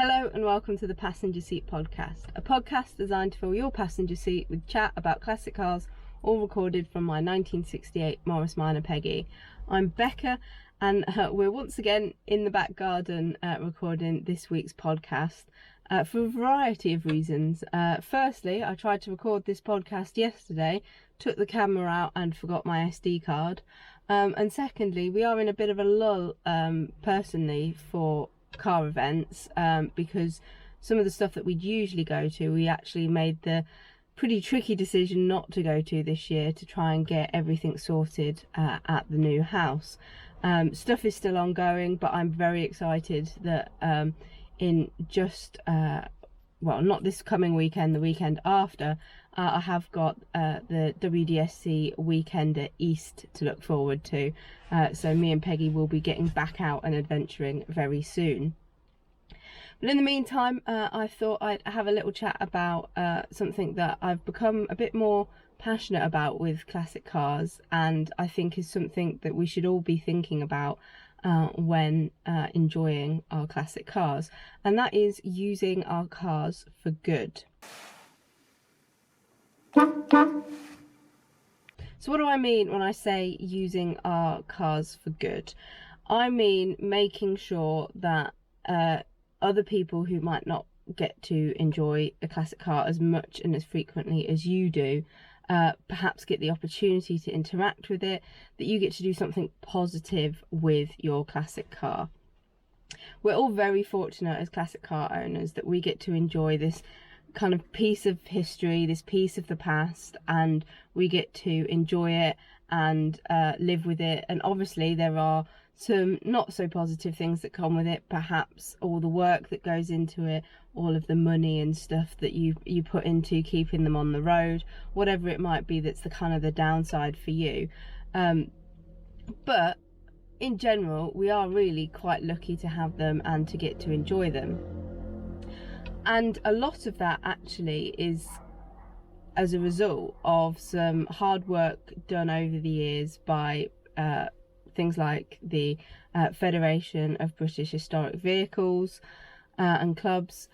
Hello and welcome to the Passenger Seat Podcast, a podcast designed to fill your passenger seat with chat about classic cars, all recorded from my 1968 Morris Minor Peggy. I'm Becca and we're once again in the back garden recording this week's podcast for a variety of reasons. Firstly, I tried to record this podcast yesterday, took the camera out and forgot my SD card. And secondly, we are in a bit of a lull personally for car events because some of the stuff that we'd usually go to, we actually made the pretty tricky decision not to go to this year to try and get everything sorted at the new house. Stuff is still ongoing, but I'm very excited that in just well, not this coming weekend, the weekend after, I have got the WDSC Weekender East to look forward to. So me and Peggy will be getting back out and adventuring very soon. But in the meantime, I thought I'd have a little chat about something that I've become a bit more passionate about with classic cars, and I think is something that we should all be thinking about when enjoying our classic cars, and that is using our cars for good. So what do I mean when I say using our cars for good? I mean making sure that other people who might not get to enjoy a classic car as much and as frequently as you do perhaps get the opportunity to interact with it, that you get to do something positive with your classic car. We're all very fortunate as classic car owners that we get to enjoy this kind of piece of history, this piece of the past, and we get to enjoy it and live with it. And obviously there are some not so positive things that come with it, perhaps all the work that goes into it, all of the money and stuff that you put into keeping them on the road, whatever it might be, that's the kind of the downside for you. But in general, we are really quite lucky to have them and to get to enjoy them. And a lot of that actually is as a result of some hard work done over the years by things like the Federation of British Historic Vehicles and clubs.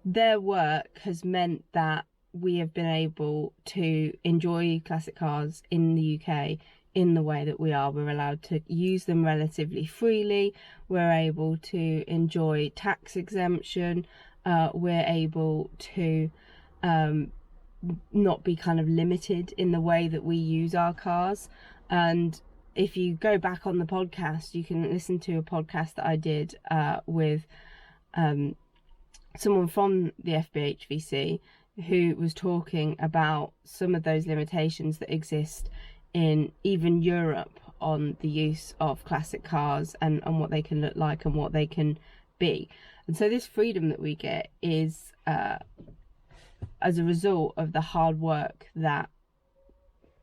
Their work has meant that we have been able to enjoy classic cars in the UK in the way that we are. We're allowed to use them relatively freely. We're able to enjoy tax exemption. We're able to not be kind of limited in the way that we use our cars. And if you go back on the podcast, you can listen to a podcast that I did with someone from the FBHVC who was talking about some of those limitations that exist in even Europe on the use of classic cars and what they can look like and what they can be. And so this freedom that we get is as a result of the hard work that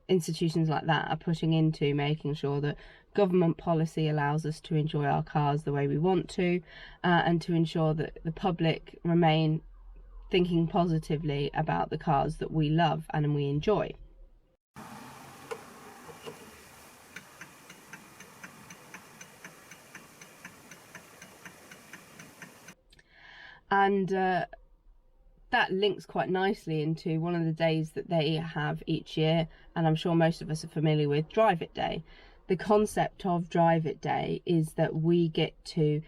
institutions like that are putting into making sure that government policy allows us to enjoy our cars the way we want to, and to ensure that the public remain thinking positively about the cars that we love and we enjoy. And that links quite nicely into one of the days that they have each year, and I'm sure most of us are familiar with, Drive It Day. The concept of Drive It Day is that we get to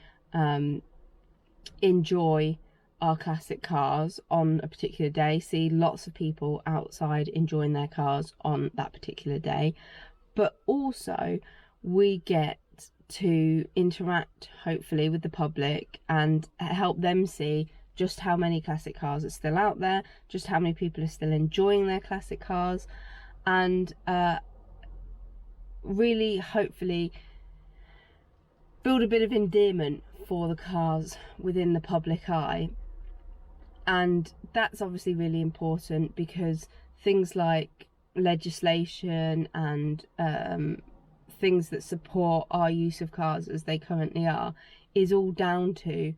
enjoy our classic cars on a particular day, see lots of people outside enjoying their cars on that particular day, but also we get to interact hopefully with the public and help them see just how many classic cars are still out there, just how many people are still enjoying their classic cars, and really hopefully build a bit of endearment for the cars within the public eye. And that's obviously really important because things like legislation and things that support our use of cars as they currently are is all down to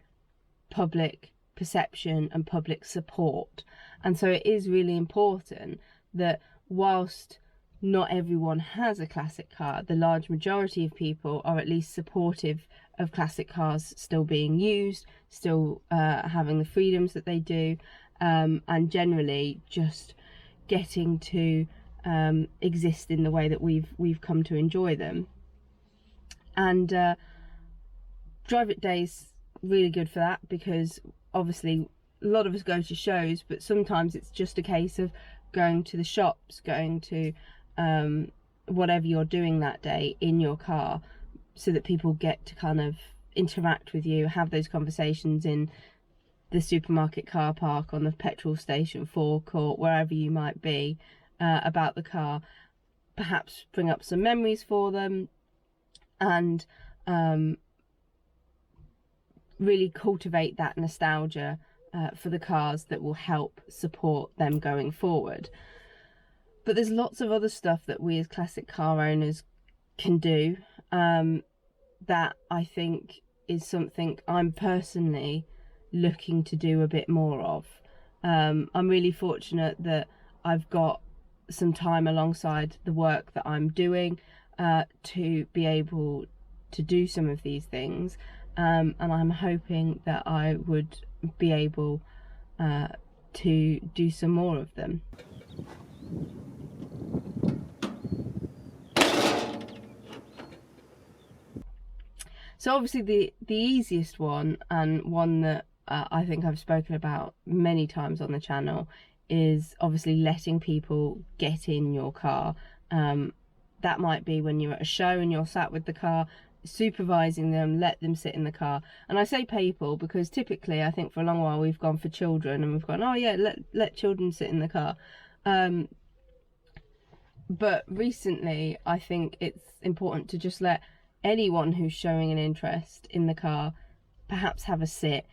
public perception and public support. And so it is really important that whilst not everyone has a classic car, the large majority of people are at least supportive of classic cars still being used, still having the freedoms that they do, and generally just getting to exist in the way that we've come to enjoy them. And Drive It Day's really good for that, because obviously a lot of us go to shows, but sometimes it's just a case of going to the shops, going to whatever you're doing that day in your car, so that people get to kind of interact with you, have those conversations in the supermarket car park, on the petrol station forecourt, wherever you might be, about the car, perhaps bring up some memories for them, and really cultivate that nostalgia for the cars that will help support them going forward. But there's lots of other stuff that we as classic car owners can do that I think is something I'm personally looking to do a bit more of. I'm really fortunate that I've got some time alongside the work that I'm doing to be able to do some of these things, and I'm hoping that I would be able to do some more of them. So obviously the easiest one, and one that I think I've spoken about many times on the channel, is obviously letting people get in your car. That might be when you're at a show and you're sat with the car, supervising them, let them sit in the car. And I say people because typically I think for a long while we've gone for children, and we've gone, oh yeah, let children sit in the car. But recently I think it's important to just let anyone who's showing an interest in the car perhaps have a sit,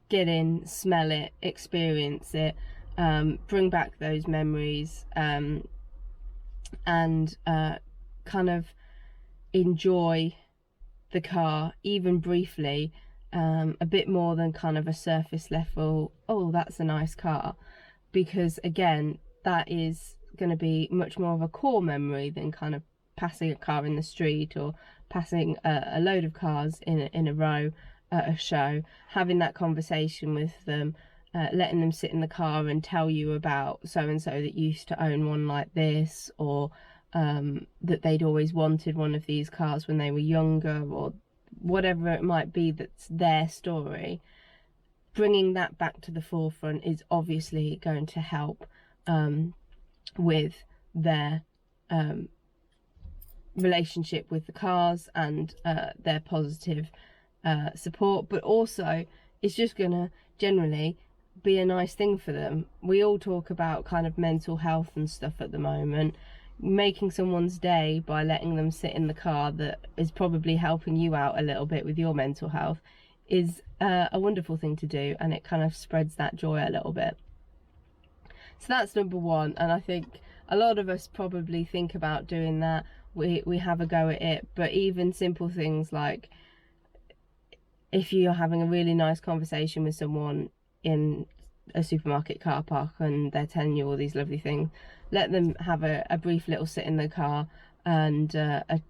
get in, smell it, experience it, bring back those memories, and kind of enjoy the car, even briefly, a bit more than kind of a surface level, oh that's a nice car, because again that is going to be much more of a core memory than kind of passing a car in the street, or passing a load of cars in a row at a show, having that conversation with them, letting them sit in the car and tell you about so and so that used to own one like this, or that they'd always wanted one of these cars when they were younger, or whatever it might be that's their story. Bringing that back to the forefront is obviously going to help with their relationship with the cars and their positive support, but also it's just gonna generally be a nice thing for them. We all talk about kind of mental health and stuff at the moment. Making someone's day by letting them sit in the car that is probably helping you out a little bit with your mental health is a wonderful thing to do, and it kind of spreads that joy a little bit. So that's number one, and I think a lot of us probably think about doing that. We have a go at it, but even simple things like if you're having a really nice conversation with someone in a supermarket car park and they're telling you all these lovely things, let them have a brief little sit in the car and a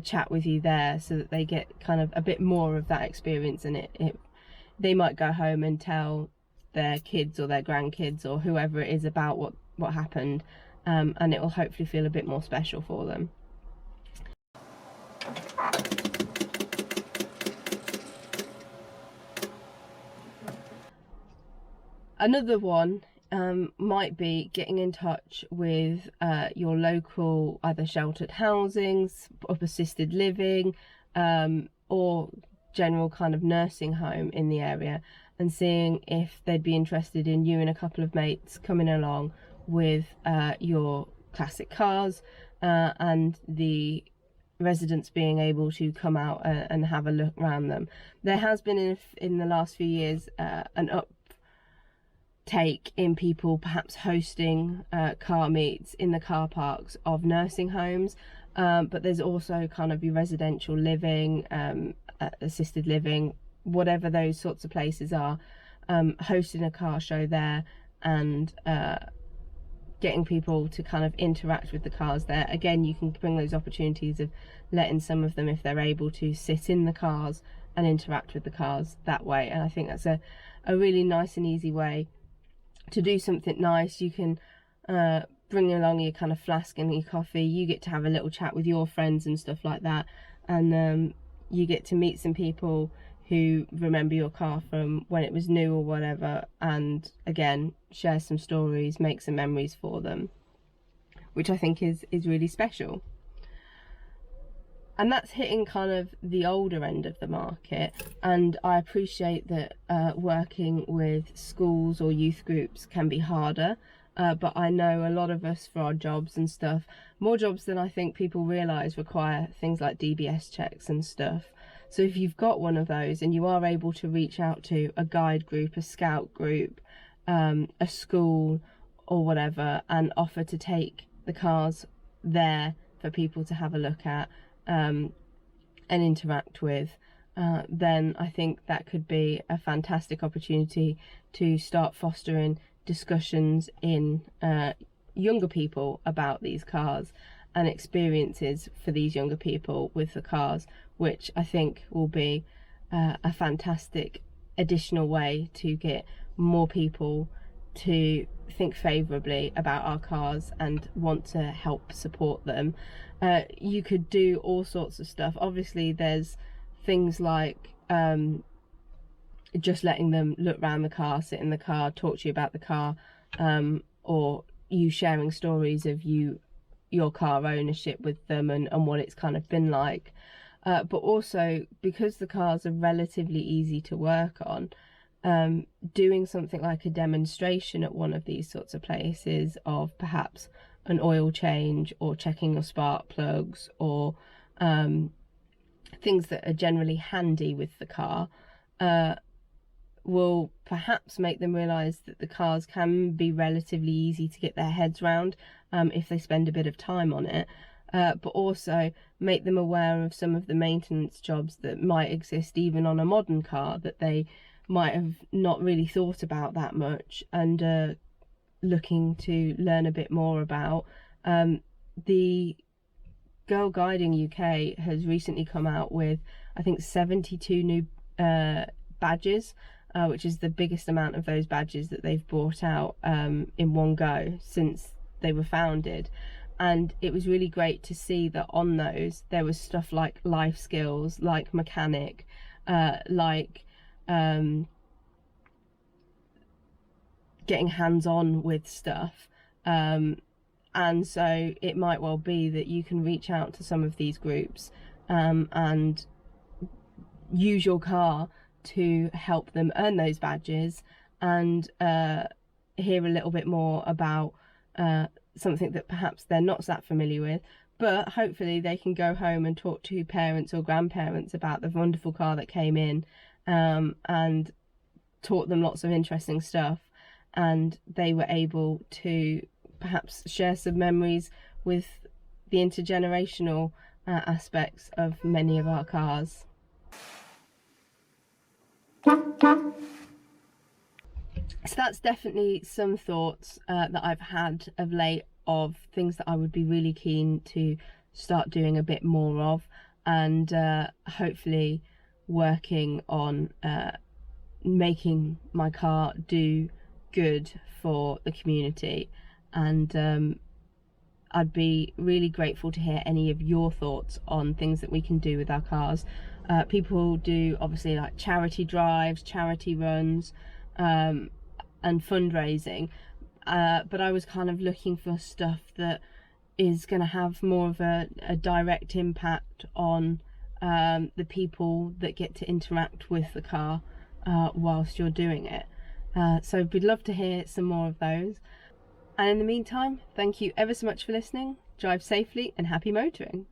chat with you there, so that they get kind of a bit more of that experience, and they might go home and tell their kids or their grandkids or whoever it is about what happened, and it will hopefully feel a bit more special for them. Another one might be getting in touch with your local either sheltered housings, assisted living, or general kind of nursing home in the area, and seeing if they'd be interested in you and a couple of mates coming along with your classic cars, and the residents being able to come out and have a look around them. There has been in the last few years an uptake in people perhaps hosting car meets in the car parks of nursing homes, but there's also kind of your residential living, assisted living, whatever those sorts of places are, hosting a car show there and getting people to kind of interact with the cars there. Again, you can bring those opportunities of letting some of them, if they're able to, sit in the cars and interact with the cars that way. And I think that's a really nice and easy way to do something nice. You can bring along your kind of flask and your coffee. You get to have a little chat with your friends and stuff like that, and you get to meet some people who remember your car from when it was new or whatever, and again, share some stories, make some memories for them, which I think is really special. And that's hitting kind of the older end of the market, and I appreciate that working with schools or youth groups can be harder, but I know a lot of us, for our jobs and stuff, more jobs than I think people realise, require things like DBS checks and stuff. So if you've got one of those and you are able to reach out to a guide group, a scout group, a school or whatever, and offer to take the cars there for people to have a look at and interact with, then I think that could be a fantastic opportunity to start fostering discussions in younger people about these cars and experiences for these younger people with the cars, which I think will be a fantastic additional way to get more people to think favourably about our cars and want to help support them. You could do all sorts of stuff. Obviously there's things like just letting them look around the car, sit in the car, talk to you about the car, or you sharing stories of your car ownership with them and what it's kind of been like. But also, because the cars are relatively easy to work on, doing something like a demonstration at one of these sorts of places of perhaps an oil change or checking your spark plugs, or things that are generally handy with the car, will perhaps make them realise that the cars can be relatively easy to get their heads round if they spend a bit of time on it, but also make them aware of some of the maintenance jobs that might exist even on a modern car that they might have not really thought about that much, and looking to learn a bit more about. The Girl Guiding UK has recently come out with, I think, 72 new badges, which is the biggest amount of those badges that they've brought out in one go since they were founded. And it was really great to see that on those there was stuff like life skills, like mechanic, like getting hands-on with stuff, and so it might well be that you can reach out to some of these groups and use your car to help them earn those badges, and hear a little bit more about something that perhaps they're not that familiar with, but hopefully they can go home and talk to parents or grandparents about the wonderful car that came in, and taught them lots of interesting stuff, and they were able to perhaps share some memories with the intergenerational aspects of many of our cars. So that's definitely some thoughts that I've had of late of things that I would be really keen to start doing a bit more of, and hopefully working on making my car do good for the community. And I'd be really grateful to hear any of your thoughts on things that we can do with our cars. People do obviously like charity drives, charity runs, and fundraising, but I was kind of looking for stuff that is going to have more of a direct impact on the people that get to interact with the car whilst you're doing it. So we'd love to hear some more of those. And in the meantime, thank you ever so much for listening. Drive safely and happy motoring.